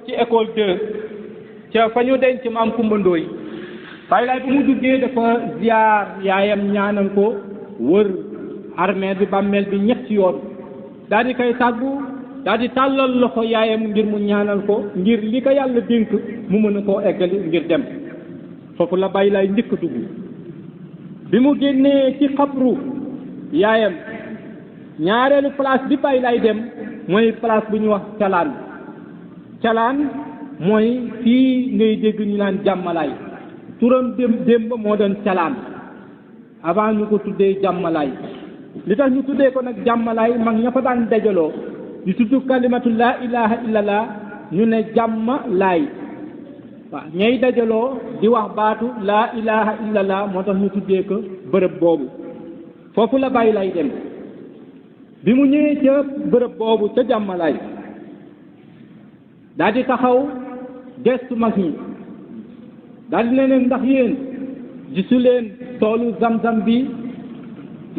ci école 2 ca fa ñu denc maam Kumba Ndooy Baay Laay bu mu duggee dafa ziar yaayam ñaanal ko wër armeel bi bàmmeel bi ñetti yoon daal di koy tàggu daal di tàllal loxo yaayam ngir mu ñaanal ko ngir li ko yàlla dénk mu mën a koo eggali ngir dem foofu la Baay Laay njëkk a dugg bi mu génnee ci xabru yaayam ñaareelu place bi Baay Laay dem mooy place bu ñuy wax calaan mooy fii ngay dégg ñu naan jàmmalaay turam démb moo doon calaan avant ñu ko tuddee jàmmalaay li tax ñu tuddee ko nag jàmmalaay mag ña fa daan dajaloo di tudd kalimatu laa ilaha illallah ñu ne jàmmalaay waaw ñay dajaloo di wax baatu laa ilaha illallah moo tax ñu tuddee ko bërëb boobu foofu la Baay Laay dem bi mu ñëwee ca bërëb boobu ca jàmmalaay daal di taxaw gestu mag ñi daal di ne leen ndax yéen gisu leen toolu zam-zam bi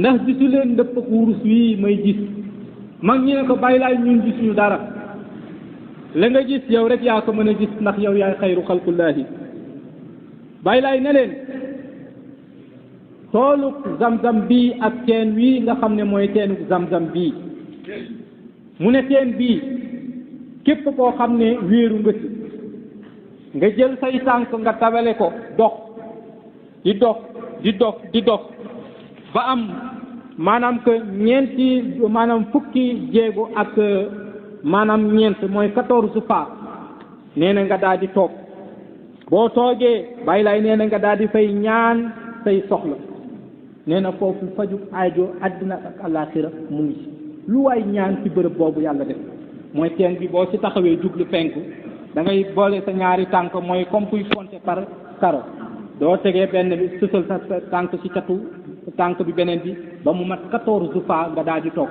ndax gisu leen ndëpp ak wurus wi may gis mag ñi ne ko Baay Laay ñun gisuñu dara la nga gis yow rek yaa ko mën a gis ndax yow yaay xayru xalqullaahi Baay Laay ne leen toolu zam-zam bii ak teen wii nga xam ne mooy teenu zam-zam bii mu ne teen bii képp koo xam ne wéeru nga ci nga jël say tànk nga tabale ko dox di dox ba am maanaam que fukki jéego ak maanaam ñeent mooy 14 pas nee na nga daal di toog boo toogee Baay Laay nee na nga daal di fay ñaan say soxla nee na foofu faju aajo àddina ak àllaaxira mu ngi lu waay ñaan ci bërëb boobu yàlla def mooy teen bi boo ci taxawee jublu penku da ngay boole sa ñaari tànk mooy comme kuy compter par karo doo tegee benn bi sësal sa tànk ci catu tànk bi beneen bi ba mu mat 14 pas nga daal di toog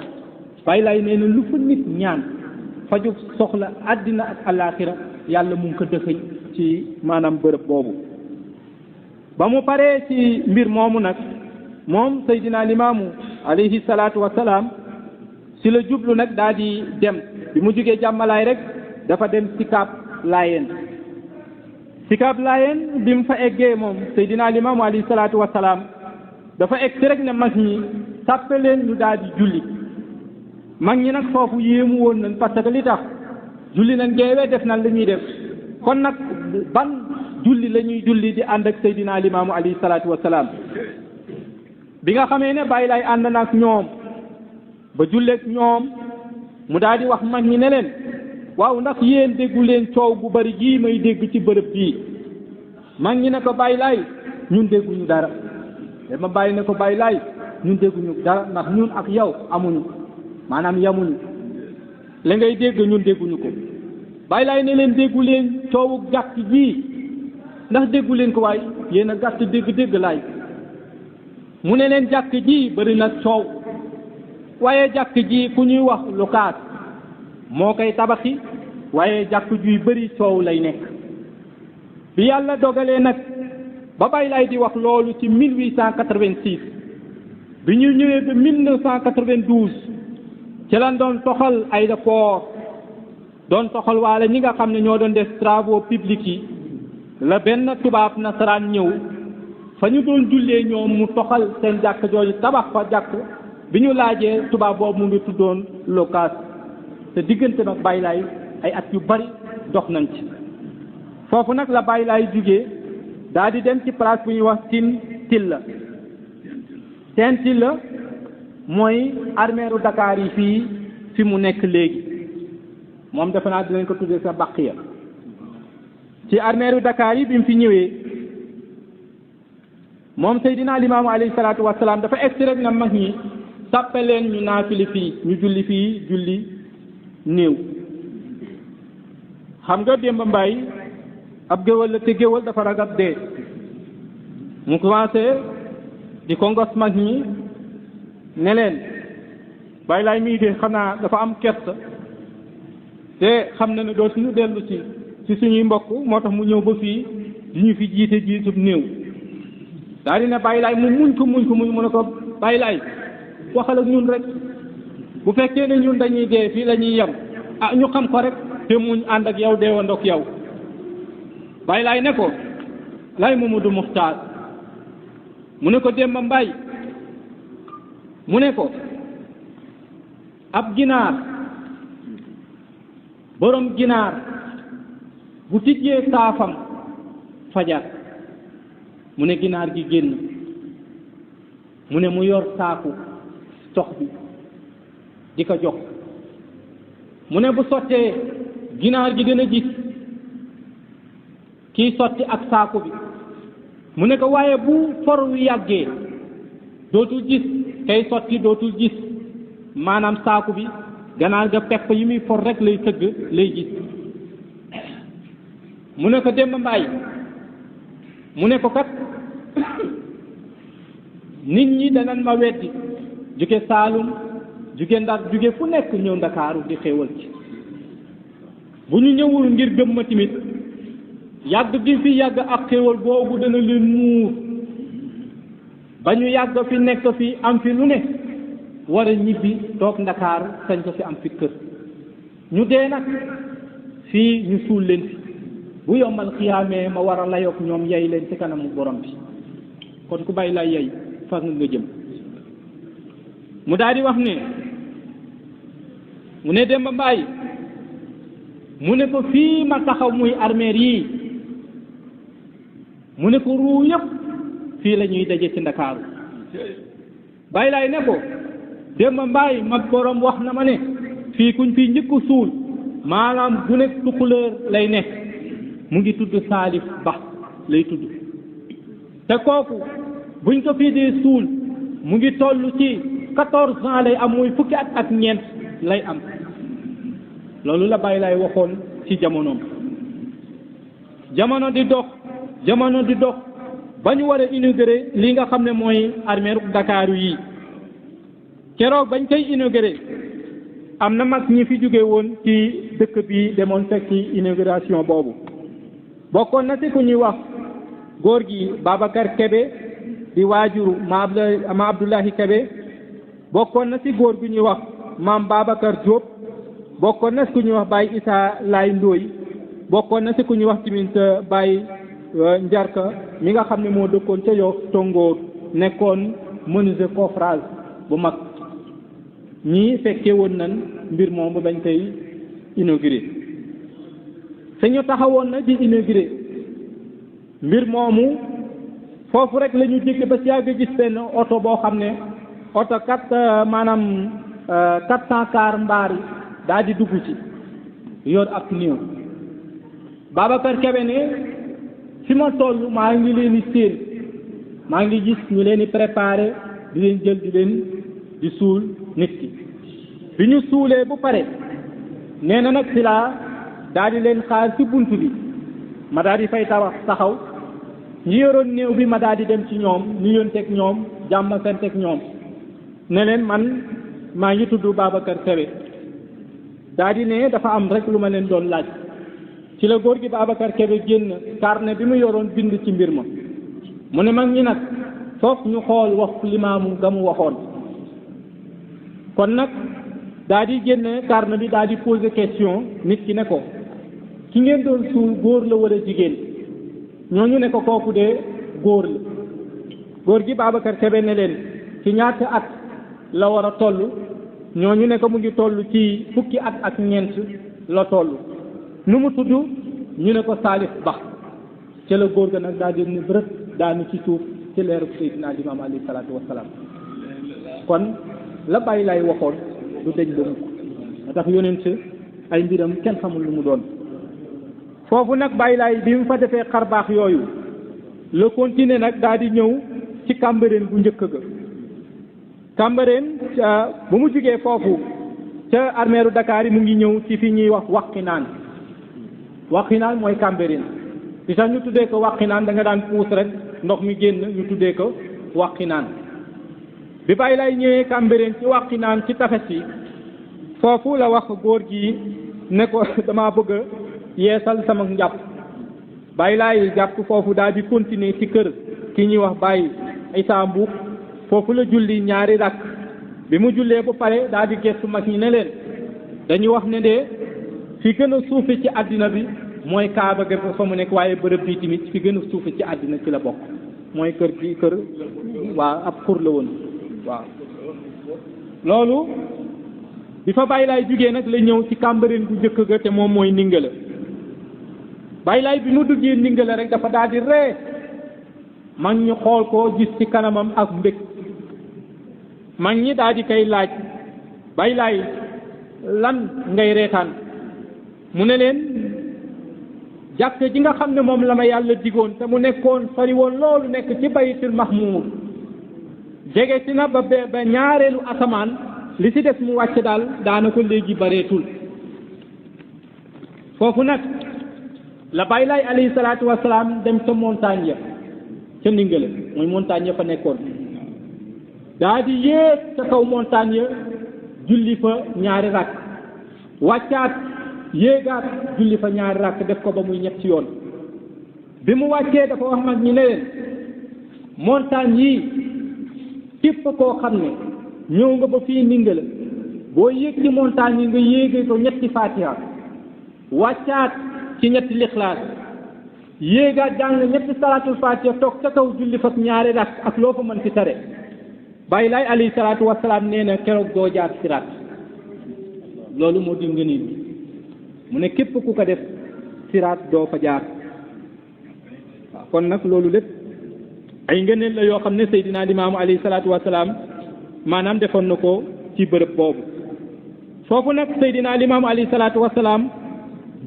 Baay Laay nee na lu fa nit ñaan faju soxla àddina ak àllaaxira yàlla mu ngi ko dëxëñ ci maanaam bërëb boobu ba mu paree ci mbir moomu nag moom Seydina Limaamu alayhi salaatu wa salaam si la jublu nag daal di dem bi mu jógee jàmmalaay rek dafa dem Sikaab Laayeen bi mu fa eggee moom Seydina Limaamu alayhi salaatu wa salaam dafa egg si rek ne mag ñi sàppe leen ñu daal di julli mag ñi nag foofu yéemu woon nañ parce que li tax julli nañ geewee def nañ li ñuy def kon nag ban julli la ñuy julli di ànd ak Seydina Limaamu alayhi salaatu wa salaam bi nga xamee ne Baay Laay ànd na ak ñoom ba julleeg ñoom mu daal di wax mag ñi ne leen waaw ndax yéen déggu leen coow bu bari gii may dégg ci bërëb bii mag ñi ne ko Baay Laay ñun dégguñu dara dama bàyyi ne ko Baay Laay ñun dégguñu dara ndax ñun ak yow amuñu maanaam yamuñu la ngay dégg ñun dégguñu ko Baay Laay ne leen déggu leen coowu gàtt gii ndax déggu leen ko waay yéen a gàtt dégg-dégg laay mu ne leen jàkk ji bari na coow waaye jàkk ji ku ñuy wax lukaas moo koy tabaxi waaye jàkk juy bari coow lay nekk bi yàlla dogalee nag ba Baay Laay di wax loolu ci 1886 bi ñu ñëwee ba 1992 ci lañ doon toxal aéroport doon toxal waale ñi nga xam ne ñoo doon def travaux publics yi la benn tubaab nasaraan ñëw fa ñu doon jullee ñoom mu toxal seen jàkk jooju tabax fa jàkk bi ñu laajee tubaab boobu mu ngi tuddoon Lokaas te diggante nag Baay Laay ay at yu bari dox nañ ci foofu nag la Baay Laay jugee daal di dem ci place bu ñuy wax Teen Tilla mooy armeeru Dakar yi fii fi mu nekk léegi moom defe naa dinañ ko tuddee sa Baqiya ci armeeru Dakar yi bi mu fi ñëwee moom Seydina Limaamu alayhi salaatu wa salaam dafa egsi rek na mag ñi sàppe leen ñu naafili fii ñu julli fii julli néew xam nga Demba Mbaay ab géwël la te géwël dafa ragal dee mu commencé di ko ngos mag ñi ne leen Baay Laay mii de xanaa dafa am kersa te xam na ne doo suñu dellu ci suñuy mbokk moo tax mu ñëw ba fii di ñu fi jiitub néew daal di ne Baay Laay mu muñ ko mu ne ko Baay Laay waxal ak ñun rek bu fekkee ne ñun dañuy dee fii la ñuy yem ñu xam ko rek te muñ ànd ak yow deewandoo ak yow Baay Laay ne ko lay Mamadou Muxtaar mu ne ko Demba Mbaay mu ne ko ab ginaar borom ginaar bu tijjee saafam fajar mu ne ginaar gi génn mu ne mu yor saaku sox bi di ko jox mu ne bu sottee ginaar gi dina gis kiy sotti ak saaku bi mu ne ko waaye bu for wi yàggee dootul gis kay sotti dootul gis maanaam saaku bi ganaar ga pepp yi muy for rek lay tëgg lay gis mu ne ko Demba Mbaay mu ne ko kat nit ñi danañ ma weddi jóge Saalum jóge Ndar jóge fu nekk ñëw Ndakaaru di xéewal ci bu ñu ñëwul ngir gëm ma tamit yàgg gi fi yàgg ak xéewal boobu dana leen muur ba ñu yàgg fi nekk fi am fi lu ne war a ñibbi toog Ndakaaru sañ ko fi am fi kër ñu dee nag fii ñu suul leen fi bu yombal xiyaamee ma war a layoog ñoom yey leen ci kanamu borom bi kon ku Baay Laay yey fas nga jëm mu daal di wax ne mu ne Demba Mbaay mu ne ko fii ma taxaw muy armeer yii mu ne ko ruu yëpp fii la ñuy daje ci Ndakaaru Baay Laay ne ko Demba Mbaay ma borom wax na ma ne fii kuñ fi njëkk suul maanaam bu nekk Tukulóor lay nekk mu ngi tudd Salif Ba lay tudd te kooku buñ ko fii dee suul mu ngi toll ci 14 ans lay am muy fukki at ak ñeent lay am loolu la Baay Laay waxoon ci jamonoom jamono di dox ba ñu war a inauguré li nga xam ne mooy armeeru Dakaaru yi keroog bañ koy inauguré am na mag ñi fi jóge woon ci dëkk bi demoon fekk ci inauguration boobu bokkoon na ci ku ñuy wax góor gi Babacar Kebe di waajuru ma Abdoulahi Kebe bokkoon na ci góor gu ñuy wax maam Babacar Diop bokkoon na ci ku ñuy wax Baye Issa Laay Ndooy bokkoon na ci ku ñuy wax tamit Baye Njarka mi nga xam ne moo dëkkoon ca Yoff Tongoor nekkoon menuisier coffrage bu mag ñii fekkee woon nan mbir moomu bañ koy inauguré sañu taxawoon na di inauguré mbir moomu foofu rek la ñu jéggi ba si yàgg gis benn oto boo xam ne oto 400 car mbaar yi daal di dugg ci yor ab néew Babacar Kebe ne fi ma toll maa ngi leen di séen maa ngi gis ñu leen di préparé di leen jël di suul nit ki bi ñu suulee bu pare nee na nag si laa daal di leen xaar ci bunt bi ma daal di fay taxaw ñi yoroon néew bi ma daal di dem ci ñoom ñu yónteeg ñoom jàmm santeeg ñoom ne leen man maa ngi tudd Babacar Kebe daal di ne dafa am rek lu ma leen doon laaj ci la góor gi Babacar Kebe génn carnet bi mu yoroon bind ci mbir ma mu ne mag ñi nag foog ñu xool wax limaamu ga mu waxoon kon nag daa di génne carnet bi daa di poser question nit ki ne ko ki ngeen doon suul góor la wala jigéen ñooñu ne ko kooku de góor la góor gi Babacar Kebe ne leen ci ñaata at la war a toll ñooñu ne ko mu ngi toll ci fukki at ak ñeent la toll nu mu tudd ñu ne ko Salif Ba ca la góor ga nag daa di ne bërët daanu ci suuf ci leeru Seydina Limaam alayhi salaatu wassalaam kon la Baay Laay waxoon du deñ ba mukk moo tax yonent ay mbiram kenn xamul lu mu doon foofu nag Baay Laay bi mu fa defee xarbaax yooyu la continuer nag daal di ñëw ci Cambérène bu njëkk ga Cambérène bu mu jugee foofu ca armeeru Dakar yi mu ngi ñëw ci fi ñuy wax Waxinaan mooy Cambérène ci sax ñu tuddee ko Waxinaan da nga daan puus rek ndox mi génn ñu tuddee ko Waxinaan bi Baay Laay ñëwee Cambérène ci Waxinaan ci tafes yi foofu la wax góor gi ne ko dama bëgg a yeesal sama njàpp Baay Laay jàpp foofu daal di continuer ci kër ki ñuy wax Baay Issa Mbuub foofu la julli ñaari rakk bi mu jullee ba pare daal di gestu mag ñi ne leen dañu wax ne de fi gën a suufe ci àddina bi mooy Kaaba ga fa mu nekk waaye bërëb bi tamit fi gën a suufe ci àddina ci la bokk mooy kër gi kër waaw ab xur la woon waaw loolu bi fa Baay Laay jugee nag la ñëw ci Cambérène bu njëkk ga te moom mooy Ndingala Baay Laay bi mu duggee Ndingala rek dafa daal di ree mag ñi xool ko gis ci kanamam ak mbég mag ñi daal di koy laaj Baay Laay lan ngay reetaan mu ne leen jàkk ji nga xam ne moom la ma yàlla digoon te mu nekkoon sori woon loolu nekk ci baytul mahmuur jege si na ba ñaareelu asamaan li ci des mu wàcc daal daana ko léegi bareetul foofu nag la Baay Laay alayhi salaatu wasalaam dem ca montagne ya ca Ndingala mooy montagne ya fa nekkoon daa di yéeg ca kaw montagne ya julli fa ñaari rakk wàccaat yéegaat julli fa ñaari rakk def ko ba muy ñetti yoon bi mu wàccee dafa wax mag ñi ne leen montagne yii képp koo xam ne ñëw nga ba fii Ndingala boo yéeg ci montagne yi nga yéegee ko ñetti fatiha wàccaat ci ñetti lixlaas yéegaat jàng ñetti salaatul fatiha toog ca kaw julli fa ñaari rakk ak loo fa mën ci tare Baay Laay alayhi salaatu wasalaam nee na keroog doo jaar siraat loolu moo di ngëneel bi mu ne képp ku ko def siraat doo fa jaar waaw kon nag loolu lépp ay ngëneel la yoo xam ne Seydina Limaamu alayhi salaatu wasalaam maanaam defoon na ko ci bërëb boobu foofu nag Seydina Limaamu alayhi salaatu wasalaam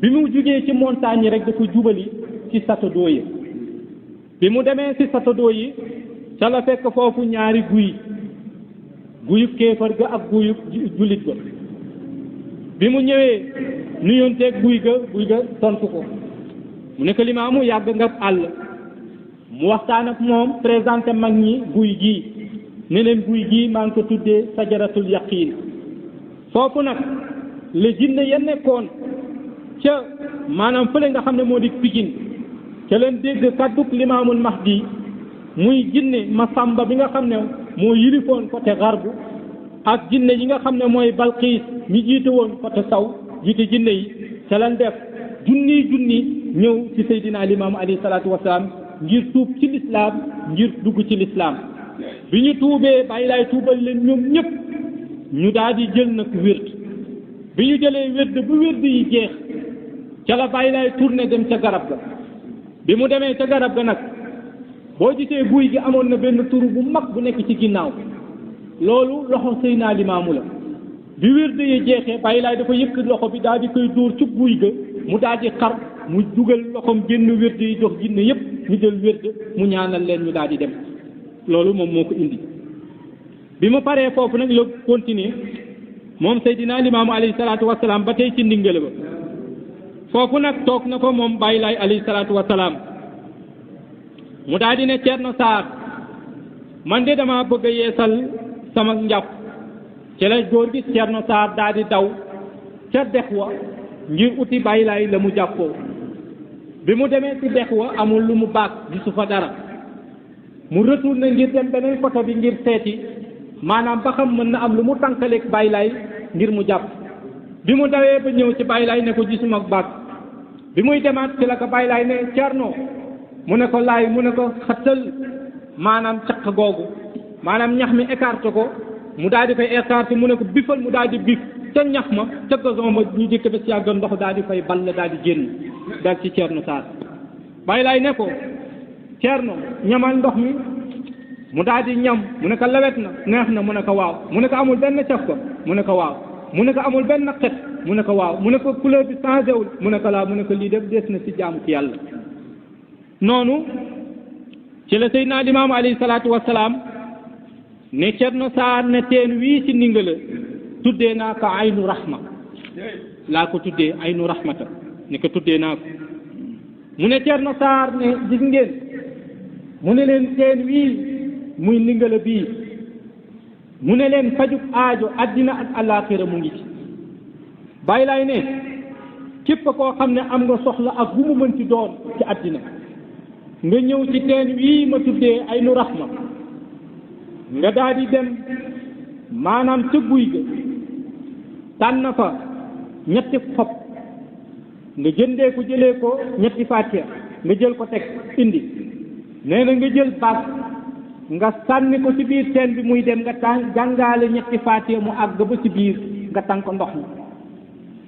bi mu jugee ci montagne yi rek dafa jubali ci satadoo yi bi mu demee ci satadoo yi ca la fekk foofu ñaari guyub kéefar ga ak guyub jullit ga bi mu ñëwee nuyonteeg guy ga tontu ko mu ne ko Limaamu yàgg nga àll mu waxtaan ak moom présenté mag ñi guy gii ne leen guy gii maa ngi ko tuddee sajaratul yaqiin foofu nag la jinne ya nekkoon ca maanaam fële nga xam ne moo di Pikine ca leen dégg kàdduk Limaamul Mahdi muy jinne Masamba bi nga xam ne moo yilifoon côté garbu ak jinne yi nga xam ne mooy Balqiis mi jiite woon côté saw jiite jinne yi ca leen def junni ñëw ci Seydina Limaamu alayhi salaatu wasalaam ngir tuub ci lislaam ngir dugg ci lislaam bi ñu tuubee Baay Laay tuubal leen ñoom ñëpp ñu daal di jël nag wérd bi ñu jëlee wérd bu wérd yi jeex ca la Baay Laay tourné dem ca garab ga bi mu demee ca garab ga nag boo gisee guy gi amoon na benn turu bu mag bu nekk ci ginnaaw loolu loxo Seydina Limaamu la bi wérd yi jeexee Baay Laay dafa yëkk loxo bi daal di koy dóor ci guy ga mu daal di xar mu dugal loxoom génn wérd yi jox jinne yëpp ñu jël wérd mu ñaanal leen ñu daal di dem loolu moom moo ko indi bi mu paree foofu nag la continuer moom Seydina Limaamu alayhi salaatu wasalaam ba tey ci Ndingala ba foofu nag toog na ko moom Baay Laay alayhi salaatu wasalaam mu daal di ne Ceerno Saar man de dama bëgg a yeesal sama njàpp ci la góor gi Ceerno Saar daal di daw ca dex wa ngir uti Baay Laay la mu jàppoo bi mu demee ci dex wa amul lu mu baag gisu fa dara mu retourné ngir dem beneen côté bi ngir seeti maanaam ba xam mën na am lu mu tànkaleeg Baay Laay ngir mu jàpp bi mu dawee ba ñëw ci Baay Laay ne ko gisuma ak baag bi muy demaat ci la ko Baay Laay ne Ceerno mu ne ko laay mu ne ko xattal maanaam caq googu maanaam ñax mi écarté ko mu daal di koy écarté mu ne ko bifal mu daal di bif ca ñax ma ca gazon ma ñu jëkk ba si yàgg ndox daal di fay ball daal di génn daal ci Ceerno Saar Baay Laay ne ko Ceerno ñamal ndox mi mu daal di ñam mu ne ko lawet na neex na mu ne ko waaw mu ne ko amul benn caf ko mu ne ko waaw mu ne ko amul benn xet mu ne ko waaw mu ne ko couleur bi changé wul mu ne ko laa mu ne ko lii def des na si jaamu ci yàlla noonu ci la Seydina Limaamu alayhi salaatu wasalaam ne Ceerno Saar ne teen wii ci Ndingala tuddee naa ko aynu rahma laa ko tuddee aynu rahmata ne ko tuddee naa ko mu ne Ceerno Saar ne gis ngeen mu ne leen teen wii muy Ndingala bii mu ne leen fajug aajo addina ak alaaxira mu ngi ci Baay Laay ne képp koo xam ne am nga soxla ak bu mu mën ci doon ci addina nga ñëw ci teen wii ma tuddee aynu rahma nga daal di dem maanaam ca guy ga tànn fa ñetti xob nga jëndee ko jëlee ko ñetti fatiha nga jël ko teg indi nee na nga jël baag nga sànni ko ci biir teen bi muy dem nga jàngaale ñetti fatiha mu àgg ba ci biir nga tànk ndox mi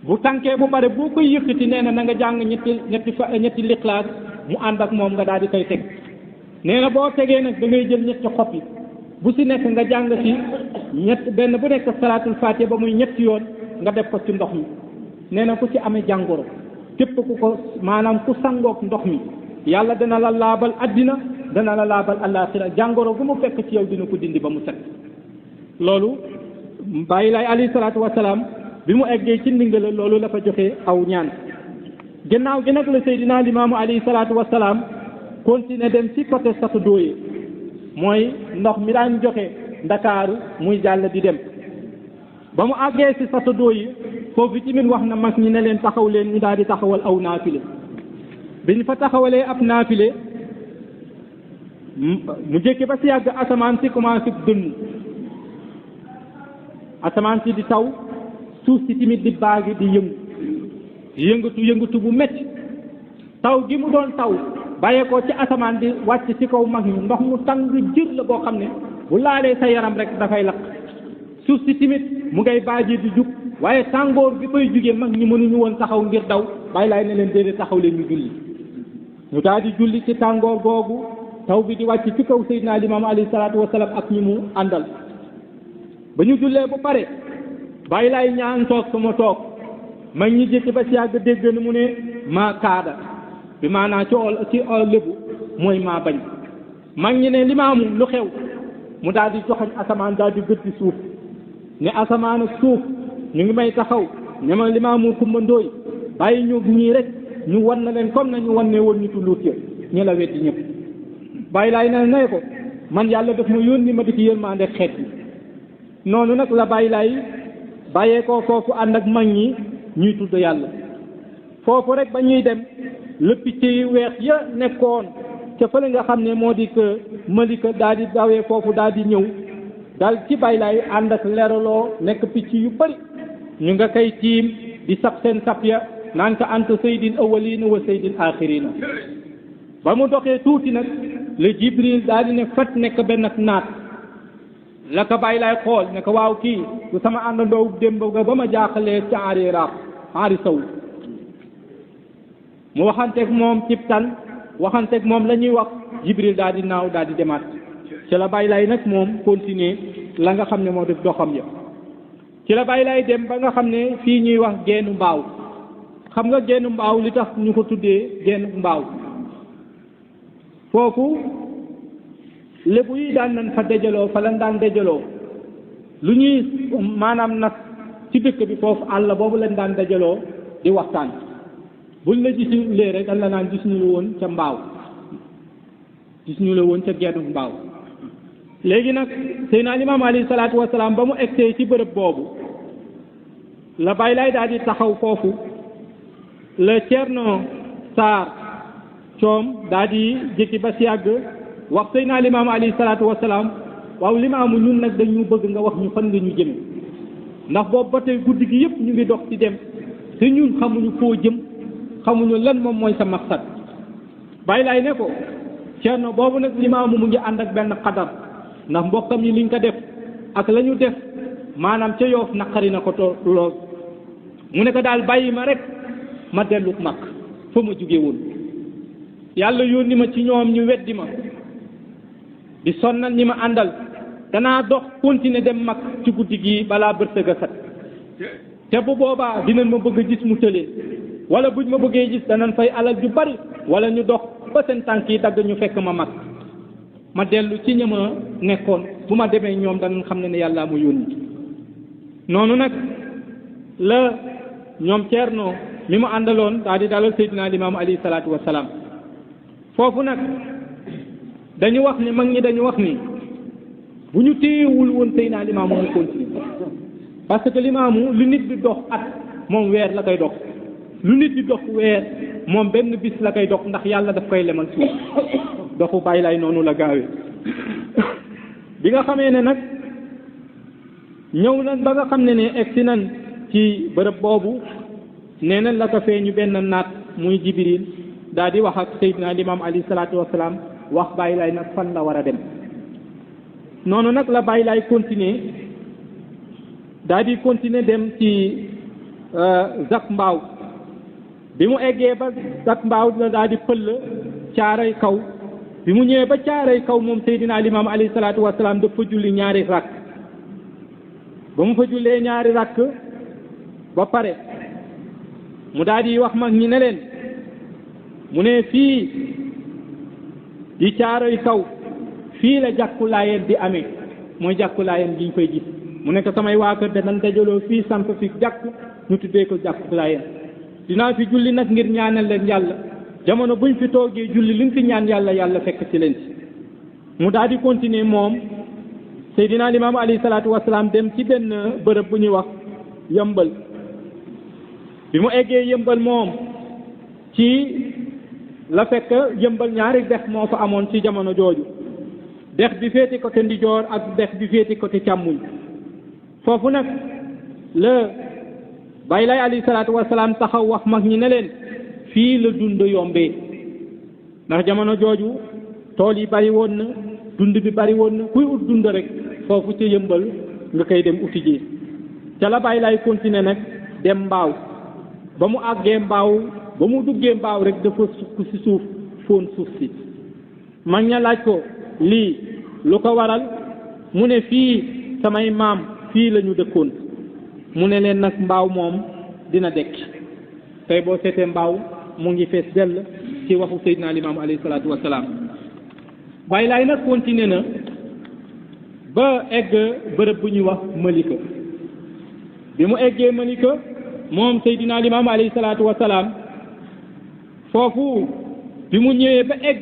bu tànkee bu pare boo koy yëkkati nee na nga jàng ñetti lixlaas mu ànd ak moom nga daal di koy teg nee na boo tegee nag da ngay jël ñetti xob yi bu si nekk nga jàng ci benn bu nekk salaatul fatiha ba muy ñetti yoon nga def ko ci ndox mi nee na ku ci amee jàngoro képp ku ko maanaam ku sangook ndox mi yàlla dana la laabal addina dana la laabal àllaaxira jàngoro gu mu fekk ci yow dina ko dindi ba mu set loolu bàyyi laay alayhi salaatu wasalaam bi mu eggee ci ndingala loolu la fa joxe aw ñaan gannaaw gi nag la Seydina Limaamu alayhi salaatu wasalaam continué dem ci côté Satu Dooye mooy ndox mi daan joxe Ndakaaru muy jàll di dem ba mu àggee ci Satu Dooye foofu tamit wax na mag ñi ne leen taxaw leen ñu daal di taxawal aw naafile bi ñu fa taxawalee ab naafile mu jékki ba si yàgg asamaan si commencé dënnu asamaan si di taw suuf si tamit di baagi di yëngatu bu metti taw gi mu doon taw bàyyeekoo ci asamaan di wàcc ci kaw mag ñi ndox mu tàng jër la boo xam ne bu laalee sa yaram rek dafay lakk suuf si tamit mu ngay baaji di jug waaye tàngoor bi fay jugee mag ñi mënuñu woon taxaw ngir daw bàyyi laay ne leen déedéet taxaw leen ñu julli ñu daal di julli ci tàngoor googu taw bi di wàcc ci kaw Seydina Limaamu alayhi salaatu wasalaam ak ñi mu àndal ba ñu jullee bu pare bàyyi laay ñaan toog sama toog mag ñi jékki ba si yàgg dégg na mu ne maa kaada bi maanaam ci lébu mooy maa bañ mag ñi ne Limaamu lu xew mu daal di joxañ asamaan daal di gëdd suuf ne asamaan ak suuf ñu ngi may taxaw ne ma Limaamu Kumba Ndooy bàyyi ñu ñii rek ñu wan na leen comme nañu wan ne woon ñu tulluut ya ñu la weddi ñëpp bàyyi laay ne ko man yàlla daf ma yónni ma di ci yërmande xeet bi noonu nag la bàyyi laay bàyyee ko foofu ànd ak mag ñi ñuy tudd yàlla foofu rek ba ñuy dem le picc yu weex ya nekkoon ca fële nga xam ne moo di que Malika daal di dawee foofu daal di ñëw daal ci bàyyi laay ànd ak leraloo nekk picc yu bari ñu nga koy tiim di sab seen sab ya naan ko anta sayyidil awwalina wa sayyidil axirina ba mu doxee tuuti nag le Jibril daal di ne fat nekk benn naat la ko bàyyi laay xool ne ko waaw kii du sama àndandoo démb ga ba ma jaaxalee ca aari saw mu waxanteeg moom cib tan waxanteeg moom la ñuy wax Jibril daal di naaw daal di demaat ci la bàyyi laay nag moom continuer la nga xam ne moo def doxam ya ci la bàyyi laay dem ba nga xam ne fii ñuy wax geenu mbaaw xam nga geenu mbaaw li tax ñu ko tuddee geenu mbaaw foofu lébu yi daan nañ fa dajaloo fa lañ daan dajaloo lu ñuy maanaam nag ci dëkk bi foofu àll boobu lañ daan dajaloo di waxtaan buñ la gisulee rek dañ la naan gis ñu la woon ca mbaaw gis ñu la woon ca geenu mbaaw léegi nag Seydina Limaamu alayhi salaatu wasalaam ba mu egsee ci bërëb boobu la bàyyi laay daal di taxaw foofu la Ceerno Saar coom daal di jékki ba si yàgg wax Seydina Limaamu alayhi salaatu wasalaam waaw Limaamu ñun nag dañu bëgg nga wax ñu fan nga ñu jëme ndax boobu ba tey guddi gi yëpp ñu ngi dox ci dem te ñun xamuñu foo jëm xamuñu lan moom mooy sa maqsad bàyyi laay ne ko Ceerno boobu nag Limaamu mu ngi ànd ak benn xadar ndax mbokkam yi liñ ko def ak la ñu def maanaam ca Yoof naqari na ko lool mu ne ko daal bàyyi ma rek ma dellu mag fa ma jóge woon yàlla yónni ma ci ñoom ñu weddi ma di sonnal ñi ma àndal danaa dox continuer dem mag ci guddi gi balaa bët ga set te bu boobaa dinañ ma bëgg a gis mu tëlee wala buñ ma bëggee gis danañ fay alal ju bari wala ñu dox ba seen tànk yi dagg ñu fekk ma mag ma dellu ci ña ma nekkoon bu ma demee ñoom danañ xam ne yàlla ma yónni noonu nag la ñoom Ceerno mi mu àndaloon daal di dalal Seydina Limaamu alayhi salaatu wasalaam foofu nag dañu wax ni mag ñi dañu wax ni bu ñu téyewul woon Seydina Limaamu mu continuer parce que Limaamu lu nit di dox at moom weer la koy dox lu nit di dox weer moom benn bis la koy dox ndax yàlla daf koy lemal suuf doxu bàyyi lay noonu la gaawee bi nga xamee ne nag ñëw nañ ba nga xam ne egsi nañ ci bërëb boobu nee na la ko feeñu benn naat muy Jibril daal di wax ak Seydina Limaam alayhi salaatu wasalaam wax Baay Laay nag fan la war a dem. noonu nag la Baay Laay continuer daal di continuer dem ci Zac Mbaaw bi mu eggee ba Zac Mbaaw la daal di pël caaray kaw bi mu ñëwee ba caaray kaw moom Seydina Limaam alayhi salaatu wasalaam dafa julli ñaari rakk ba mu fa jullee ñaari rakk ba pare mu daal di wax mag ñi ne leen mu ne fii di caaray kaw fii la jàkku Laayeen di amee mooy jàkku Laayeen gi ñu koy gis mu nekk samay waa kër danañ dajaloo fii samp fi jàkk ñu tuddee ko jàkku Laayeen dinaa fi julli nag ngir ñaanal leen yàlla jamono buñ fi toogee julli liñ fi ñaan yàlla yàlla fekk ci leen ci mu daal di continuer moom Seydina Limaam alayhi salaatu wasalaam dem ci benn bërëb bu ñuy wax Yëmbal bi mu eggee Yëmbal moom ci la fekk Yëmbal ñaari dex moo fa amoon ci jamono jooju dex bi féete côté ndijoor ak dex bi féete côté càmmuñ foofu nag la Baay Laay alayhi salaatu wasalaam taxaw wax mag ñi ne leen fii la dund yombee ndax jamono jooju tool yi bari woon na dund bi bari woon na kuy ut dund rek foofu ca Yëmbal nga koy dem uti ji ca la Baay Laay continuer nag dem Mbaaw ba mu àggee Mbaaw ba mu duggee Mbaaw rek dafa sukk ci suuf fóon suuf si mag ña laaj ko lii lu ko waral mu ne fii samay maam fii la ñu dëkkoon mu ne leen nag Mbaaw moom dina dekk tey boo seetee Mbaaw mu ngi fees dell ci waxu Seydina Limaam alayhi salaatu wasalaam Baay Laay nag continué na ba egg bërëb bu ñuy wax Malika bi mu eggee Malika moom Seydina Limaam alayhi salaatu wasalaam foofu bi mu ñëwee ba egg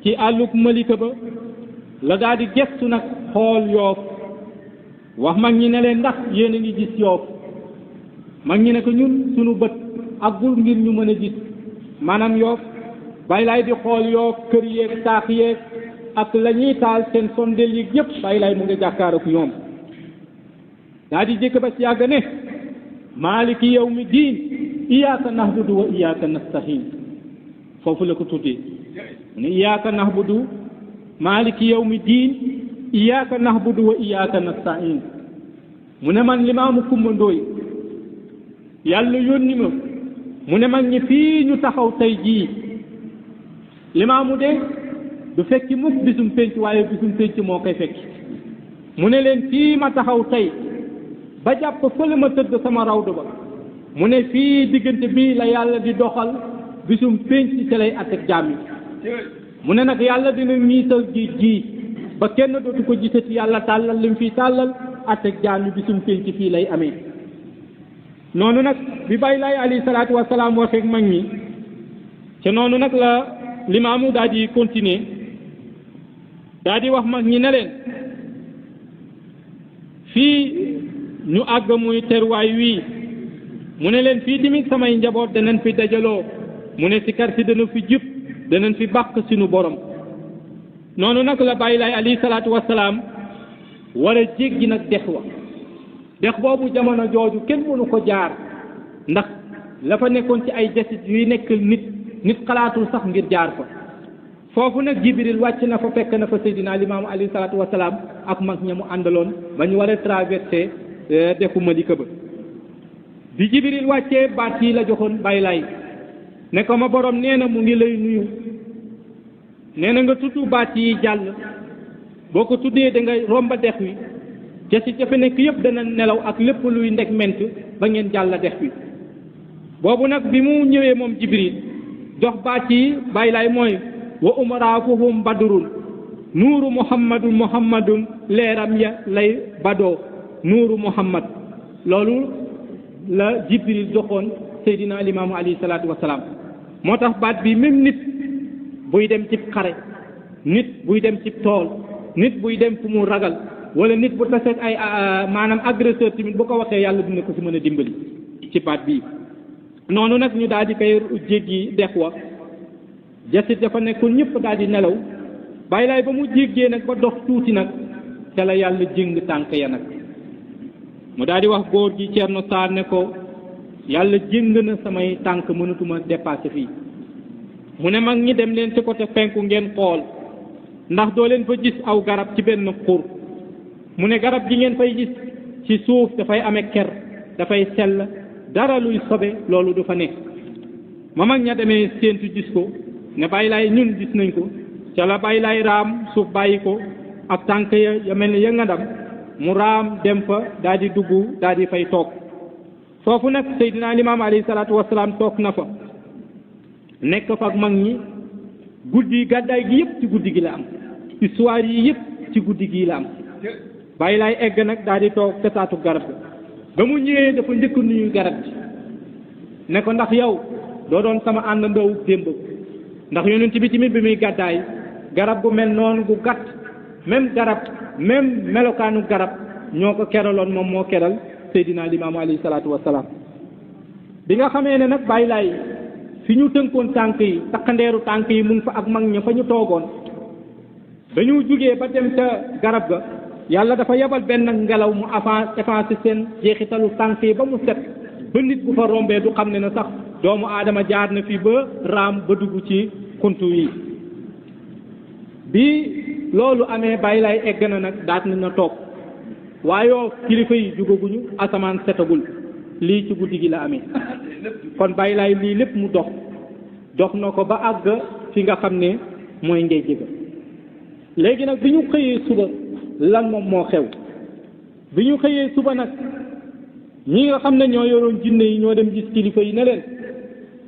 ci àlluk Malika ba la daal di gestu nag xool Yoof wax mag ñi ne leen ndax yéen a ngi gis Yoof mag ñi ne ko ñun sunu bët àggul ngir ñu mën a gis maanaam Yoof Baay Laay di xool Yoof kër yeeg taax yeeg ak la ñuy taal seen sondeel yi yëpp Baay Laay mu ngi jàkkaar ak ñoom daa di jëkk ba ci yàgg ne maaliki yawmi diin iyaaka nahbudu wa iyaaka nastahiin foofu la ko tuddee mu ne iyaaka nahbudu maaliki yawmi diin iyaaka nahbudu wa iyaaka nastahiin mu ne man Limaamu Kumba Ndooy yàlla yónni ma mu ne mag ñi fii ñu taxaw tey jii Limaamu de du fekki mukk bisum pénc waaye bisum pénc moo koy fekki mu ne leen fii ma taxaw tey ba jàpp fële ma tëdd sama rawdu ba mu ne fii diggante bii la yàlla di doxal bisum pénc ci lay at ak jaam yi mu ne nag yàlla dina miisal géej gii ba kenn dootu ko gisati yàlla tàllal lim fii tàllal at ak jaam yi bisum pénc fii lay amee noonu nag bi Baay Laay alayhi salaatu wasalaam waxeek mag ñi te noonu nag la Limaamu daal di continuer daal di wax mag ñi ne leen fii ñu àgg muy terwaay wii mu ne leen fii tamit samay njaboot danañ fi dajaloo mu ne si kar si dana fi jub danañ fi bàq sunu borom noonu nag la Baay Laay alayhi salaatu wasalaam war a jéggi nag dex wa dex boobu jamono jooju kenn mënu ko jaar ndax la fa nekkoon ci ay jasit yuy nekk nit xalaatul sax ngir jaar fa foofu nag Jibril wàcc na fa fekk na fa Seydina Limaamu alayhi salaatu wasalaam ak mag ña mu àndaloon ba ñu war a traversé dexu Malika ba bi Jibril wàccee baat yi la joxoon Baay Laay ne ko ma borom nee na mu ngi lay nuyu nee na nga tudd baat yi jàll boo ko tuddee da nga romba dex wi jasit ja fa nekk yëpp dana nelaw ak lépp luy ndek ment ba ngeen jàll dex wi boobu nag bi mu ñëwee moom Jibril jox baat yi Baay Laay mooy wa umaraafuhum badrun nuuru muhammadun leeram ya lay badoo nuuru muhammad loolu la Jibril joxoon Seydina Limaamu alayhi salaatu wasalaam moo tax baat bi même nit buy dem ci xare nit buy dem ci tool nit buy dem fu mu ragal wala nit bu taseet ay maanaam agresseur tamit bu ko waxee yàlla dina ko si mën a dimbali ci baat bii noonu nag ñu daal di koy jéggi dex wa jasit dafa nekkoon ñëpp daal di nelaw Baay Laay ba mu jéggee nag ba dox tuuti nag te la yàlla jëng tànk ya nag mu daal di wax góor gi Ceerno Saar ne ko yàlla jéng na samay tànk mënatuma dépassé fii mu ne mag ñi dem leen ci côté penku ngeen xool ndax doo leen fa gis aw garab ci benn xur mu ne garab gi ngeen fay gis ci suuf dafay amee ker dafay sell dara luy sobe loolu du fa nekk ma mag ña demee séentu gis ko ne bàyyi laay ñun gis nañ ko ca la bàyyi laay raam suuf bàyyi ko ak tànk ya mel ne ya nga ndam mu raam dem fa daal di dugg daal di fay toog foofu nag Seydina Limaam alayhi salaatu wasalaam toog na fa nekk fa ak mag ñi guddi gàddaay gi yëpp ci guddi gi la am histoire yi yëpp ci guddi gi la am bàyyi laay egg nag daal di toog ca taatu garab ba mu ñëwee dafa njëkk nuyu garab gi ne ko ndax yow doo doon sama àndandoowu démb ndax yonent bi tamit bi muy gàddaay garab gu mel noonu gu gàtt même garab même melokaanu garab ñoo ko keraloon moom moo keral Seydina Limaamu alayhi salaatu wasalaam bi nga xamee ne nag bàyyi laay fi ñu tënkoon tànk yi takkandeeru tànk yi mu ngi fa ak mag ña fa ñu toogoon dañu jugee ba dem ca garab ga yàlla dafa yebal benn ngelaw mu effacé seen jeexitalu tànk yi ba mu set ba nit bu fa rombee du xam ne na sax doomu aadama jaar na fi ba raam ba dugg ci xuntu yi bi loolu amee bàyyi laay egg na nag daat na toog waaye kilifa yi jugaguñu asamaan setagul lii ci guddi gi la amee kon bàyyi laay lii lépp mu dox na ko ba àgg fi nga xam ne mooy ngay jëga léegi nag bi ñu xëyee suba lan moom moo xew bi ñu xëyee suba nag ñi nga xam ne ñoo yoroon jinne yi ñoo dem gis kilifa yi ne leen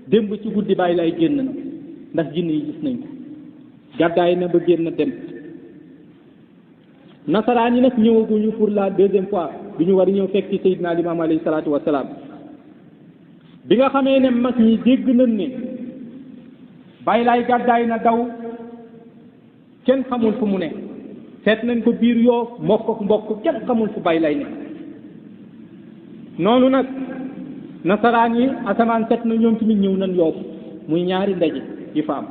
démb ci guddi bàyyi laay génn na ndax jinne yi gis nañ ko gàddaay na ba génn dem nasaraan yi nag ñëwaguñu pour la deuxième fois bi ñu war a ñëw fekk ci Seydina Limaam alayhi salaatu wasalaam bi nga xamee ne mag ñi dégg nañ ne bàyyi laay gàddaay na daw kenn xamul fu mu ne seet nañ ko biir Yoof mbokk kenn xamul fu bàyyi laay ne noonu nag nasaraan yi asamaan set na ñoom tamit ñëw nañ Yoof muy ñaari ndaje yi fa am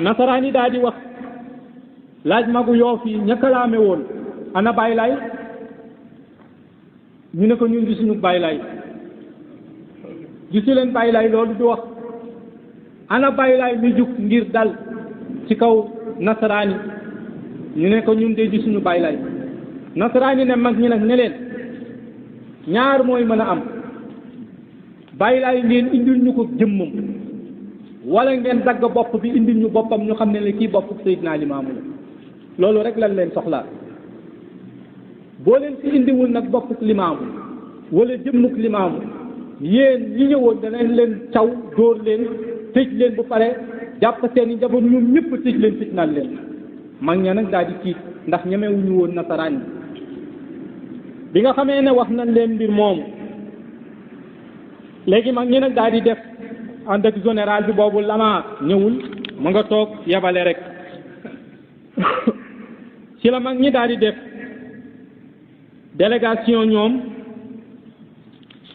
nasaraan yi daal di wax laaj magu Yoof yi ñakkalaame woon ana bàyyi laay ñu ne ko ñun gisuñu bàyyi laay gisu leen bàyyi laay loolu du wax ana bàyyi laay mi jug ngir dal ci kaw nasaraan yi ñu ne ko ñun de gisuñu bàyyi laay nasaraan yi ne mag ñi nag ne leen ñaar mooy mën a am bàyyi laay ngeen indil ñu ko jëmmam wala ngeen dagg bopp bi indil ñu boppam ñu xam ne la kii bopp Seydina Limaamu la loolu rek lan leen soxlaa boo leen fi indiwul nag boppuk limaamu wala jëmmuk limaamu yéen ñi ñëwoon danañ leen caw dóor leen tëj leen bu pare jàpp seen i njaboot ñoom ñëpp tëj leen fitnaal leen mag ña nag daal di tiit ndax ñemewuñu woon nasaraan yi bi nga xamee ne wax nañ leen mbir moomu léegi mag ñi nag daal di def ànd ak général bi boobu lama ñëwul mu nga toog yabale rek ci la mag ñi daal di def délégation ñoom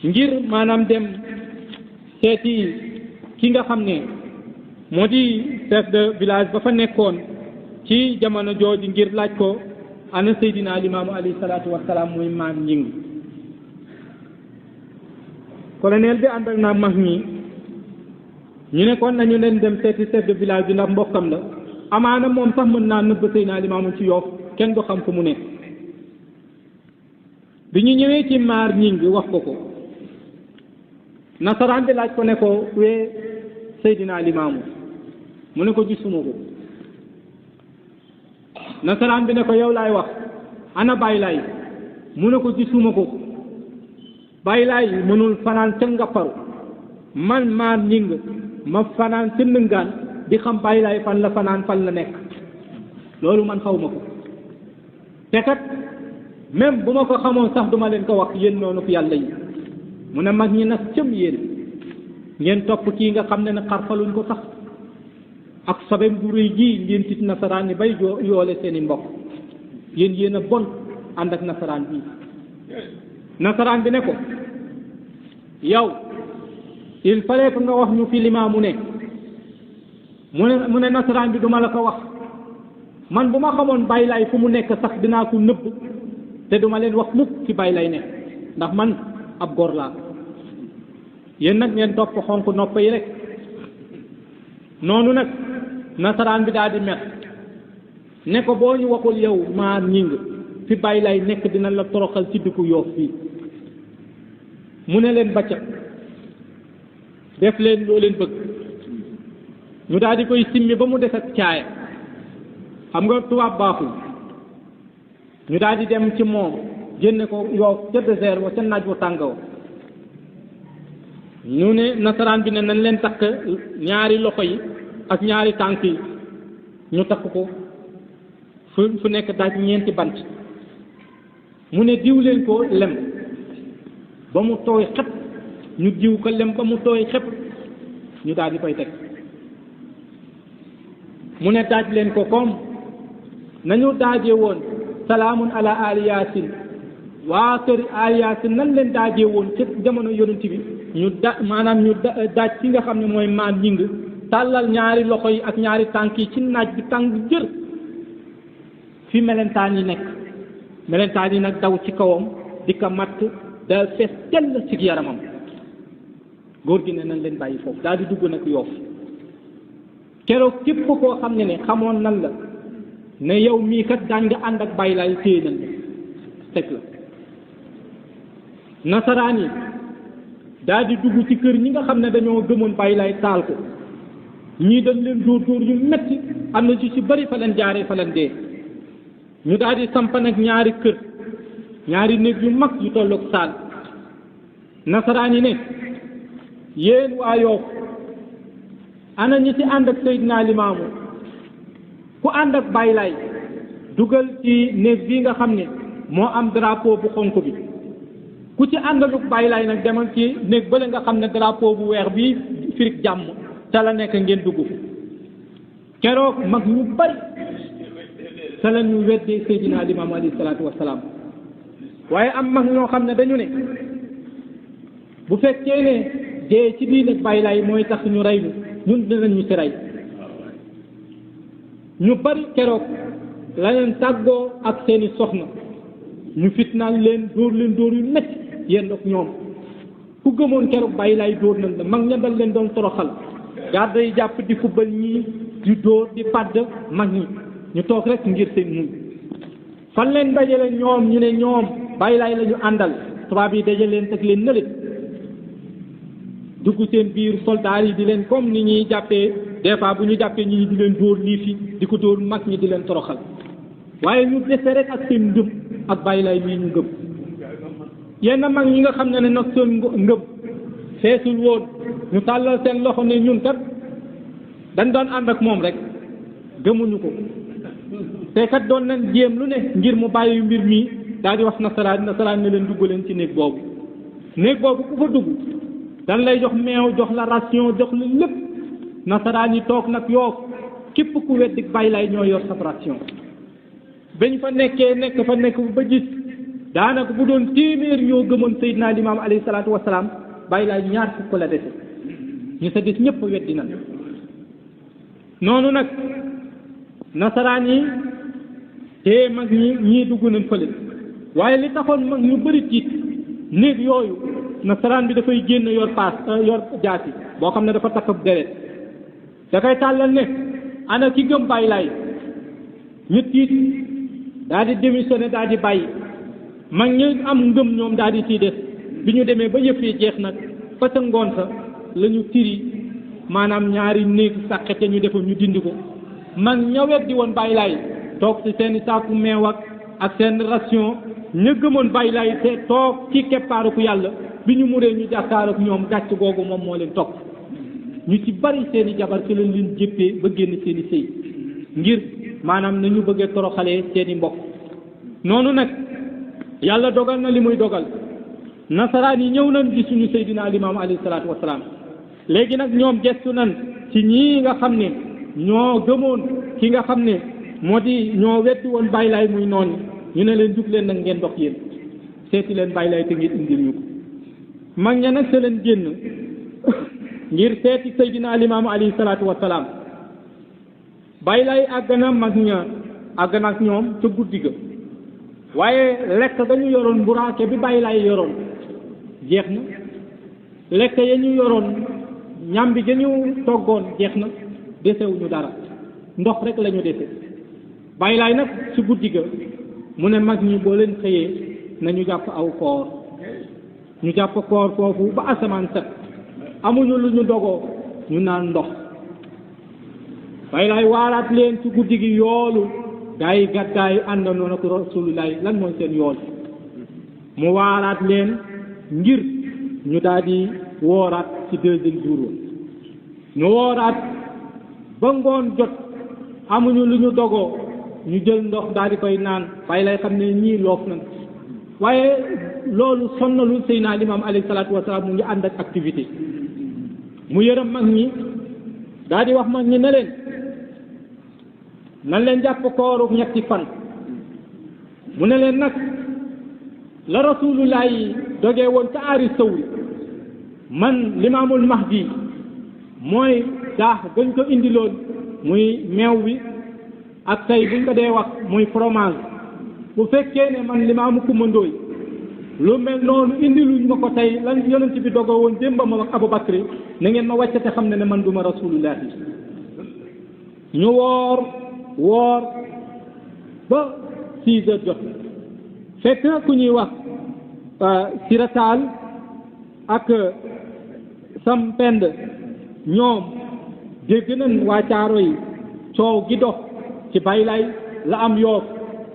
ngir maanaam dem seeti ki nga xam ne moo di chef de village ba fa nekkoon ci jamono jooju ngir laaj ko ana Seydina Limaamu alayhi salaatu wasalaam muy maam ñing colonel bi ànd ak naa mag ñi ñu ne kon nañu leen dem seeti chef de village bi ndax mbokkam la amaana moom sax mën naa nëbb Seydina Limaamu ci Yoof kenn du xam fu mu nekk bi ñu ñëwee ci maar ñing wax ko nasaraan bi laaj ko ne ko wee Seydina Limaamu mu ne ko gisuma ko nasaraan bi ne ko yow laay wax ana Baay Laay mu ne ko gisuma ko Baay Laay mënul fanaan ca ngapparu man maar ñing ma fanaan ca ndëngaan di xam Baay Laay fan la fanaan fan la nekk loolu man xaw ma ko te kat même bu ma ko xamoon sax duma leen ko wax yéen noonu fi yàlla yi mu ne mag ñi nag cëm yéen ngeen topp kii nga xam ne ne xarfaluñ ko sax ak sobem bu rëy ji ngeen tit nasaraan yi bay yoole seen i mbokk yéen a bon ànd ak nasaraan bi nasaraan bi ne ko yow il fallait que nga wax ñu fi Limaamu ne mu ne nasaraan bi duma la ko wax man bu ma xamoon Baay Laay fu mu nekk sax dinaa ko nëbb te duma leen wax mukk ci Baay Laay ne ndax man ab góor laa yéen nag ngeen topp xonq nopp yi rek noonu nag nasaraan bi daal di met ne ko boo ñu waxul yow maar ñing fi Baay Laay nekk dina la toroxal ci dëkku Yoof fii mu ne leen bacca def leen loo leen bëgg ñu daal di koy simmi ba mu des ak caaya xam nga tubaab baaxul ñu daal di dem ci moom génne ko Yoof ca désert wa ca naaj wu tàng wa ñu ne nasaraan bi ne nañ leen takk ñaari loxo yi ak ñaari tànk yi ñu takk ko fu nekk daaj ñeenti bant mu ne diw leen ko lem ba mu tooy xepp ñu diw ko lem ba mu tooy xepp ñu daal di koy teg mu ne daaj leen ko comme nañu daaje woon salaamun ala ali yaasin waa kër ali yaasin nan leen daaje woon ci jamono yonent bi ñu daaj ci nga xam ne mooy maan ñing tàllal ñaari loxo yi ak ñaari tànk yi ci naaj bi tàng jër fi melentaan yi nekk melentaan yi nag daw ci kawam di ko matt da fees tell ci yaramam góor gi ne nañ leen bàyyi foofu daal di dugg nag Yoof keroog képp koo xam ne xamoon nan la ne yow mii kat daañ nga ànd ak Baay Laay téye nañ la teg la nasaraan yi daal di dugg ci kër ñi nga xam ne dañoo gëmoon Baay Laay taal ko ñii dañ leen dóor yu metti am na ci bari fa leen jaaree fa leen dee ñu daal di samp nag ñaari kër ñaari néeg yu mag yu tolloog saal nasaraan yi ne yéen waa Yoof ana ñi ci ànd ak Seydina Limaamu ku ànd ak Baay Laay dugal ci néeg bii nga xam ne moo am drapeau bu xonk bi ku ci àndaluk Baay Laay nag demal ci néeg bële nga xam ne drapeau bu weex bi firig jàmm ca la nekk ngeen dugg keroog mag ñu bari ca la ñu weddee Seydina Limaamu alayhi salaatu wassalaam waaye am mag ñoo xam ne dañu ne bu fekkee ne dee ci diine Baay Laay mooy tax ñu rey ñun dinañ ñu ci rey ñu bari keroog la leen tàggoo ak seeni soxna ñu fitnaal leen dóor yu metti yéen ak ñoom ku gëmoon keroog Baay Laay dóor nañ la mag ña dal leen doon toroxal garde yi jàpp di fubbal ñii di dóor di padd mag ñi ñu toog rek ngir seen muñ fan leen dajale ñoom ñu ne ñoom Baay Laay la ñu àndal tubaab yi dajale leen teg leen nële dugg seen biir soldaar yi di leen comme ni ñuy jàppee des fois bu ñu jàppee ñi di leen dóor lii fi di ko dóor mag ñi di leen toroxal waaye ñu dese rek ak seen ngëm ak Baay Laay mii ñu ngëm yenn mag ñi nga xam ne nag seen ngëm feesul woon ñu tàllal seen loxo ne ñun kat dañ doon ànd ak moom rek gëmuñu ko te kat doon nañ jéem lu ne ngir mu bàyyi mbir mii daal di wax nasaraan ne leen dugg leen ci néeg boobu ku fa dugg dan lay jox meew jox la ration jox la lépp nasaraan yi toog nag Yoof képp ku weddi Baay Laay ñoo yor sa ration bañ fa nekk ba gis daanaka bu doon téeméer ñoo gëmoon Seydina Limaam alayhi salaatu wassalaam Baay Laay ñaar fukk la dese ñu sa gis ñëpp weddi na noonu nag nasaraan yi te mag ñii dugg nañ fële waaye li taxoon mag ñu bëri tiit néeg yooyu nasaraan bi dafay génn yor jaasi boo xam ne dafa takk ab deret da koy tàllal ne ana ki gëm Baay Laay ñu tiit daal di démissionné daal di bàyyi mag ñu am ngëm ñoom daal di ciy des bi ñu demee ba yëf yi jeex nag fa ca ngoon sa la ñu tiri maanaam ñaari néeg sàqete ñu defoon ñu dindi ko mag ña weddi woon Baay Laay toog ci seen saaku meew ak seen ration ña gëmoon Baay Laay te toog ci keppaaru ku yàlla bi ñu muree ñu jàkkaar ak ñoom gàcc googu moom moo leen topp ñu ci bari seen i jabar ci lañ leen jéppee ba génn seen i sëy ngir maanaam nañu bëggee toroxalee seen i mbokk noonu nag yàlla dogal na li muy dogal nasaraan yi ñëw nañ di suñu Seydina Limaam alayhi salaatu wassalaam léegi nag ñoom gestu nañ ci ñii nga xam ne ñoo gëmoon ki nga xam ne moo di ñoo weddi woon Baay Laay muy noonu ñu ne leen jug leen nag ngeen dox yéen seeti leen Baay Laay te ngeen indil ñu ko mag ña nag se leen génn ngir seeti Seydina Limaamu alayhi salaatu wassalaam Baay Laay àgg na mag ña àgg na ak ñoom ca guddi ga waaye lekk dañu yoroon mburaake bi Baay Laay yoroon jeex na lekk ya ñu yoroon ñam bi ga ñu toggoon jeex na desewuñu dara ndox rek la ñu dese bàyyi laay nag ci guddi ga mu ne mag ñi boo leen xëyee nañu jàpp aw koor ñu jàpp koor foofu ba asamaan set amuñu lu ñu dogoo ñu naan ndox bàyyi laay waaraat leen ci guddi gi yoolu gaa yi gàddaay àndandoo na ko rasulullahi lan mooy seen yool mu waaraat leen ngir ñu daal di wooraat ci deuxième jour ñu wooraat ba ngoon jot amuñu lu ñu dogoo ñu jël ndox daal di koy naan bàyyi lay xam ne ñii loof nañ waaye loolu sonnalu Seydina Limaam alayhi salaatu wasalaam mu ngi ànd ak activité mu yërëm mag ñi daal di wax mag ñi ne leen nan leen jàpp kooru ñetti fan mu ne leen nag la rasulullah yi dogee woon ca aari sawri man limaamul mahdi mooy daax gën ko indiloon muy meew bi ak tey buñ ko dee wax muy fromage bu fekkee ne man limaamu kumandooy lu mel noonu indiluñ ma ko tey lan yonent bi dogoo woon démba ma wax Abu Bakri na ngeen ma wàccate xam ne man duma rasulullah yi ñu woor ba 6 heures jot fekk ku ñuy wax sirataal ak sam pend ñoom dégg nañ waa caaro yi coow gi dox ci Baay Laay la am Yoof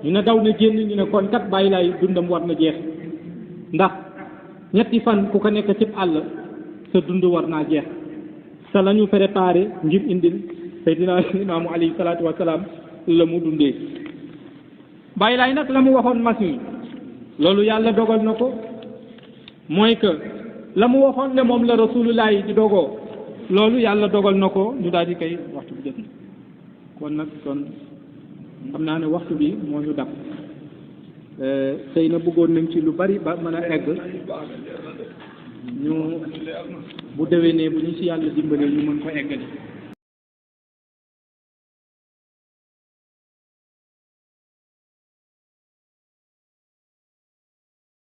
ñu ne daw na génn ñu ne kon kat Baay Laay dundam war na jeex ndax ñetti fan ku ko nekk cib àll sa dund war naa jeex sa la ñu préparé ngir indil Seydina Limaamu alayhi salaatu wasalaam la mu dundee Baay Laay nag la mu waxoon mas mi loolu yàlla dogal na ko mooy que la mu waxoon ne moom la rasulullah yi di dogoo loolu yàlla dogal na ko ñu daal di koy waxtu bi jot na kon nag kon xam naa ne waxtu bi moo ñu dab sëy na bëggoon nañ ci lu bari ba mën a egg ñu bu déwénee bu ñu ci yàlla dimbalee ñu mën ko eggali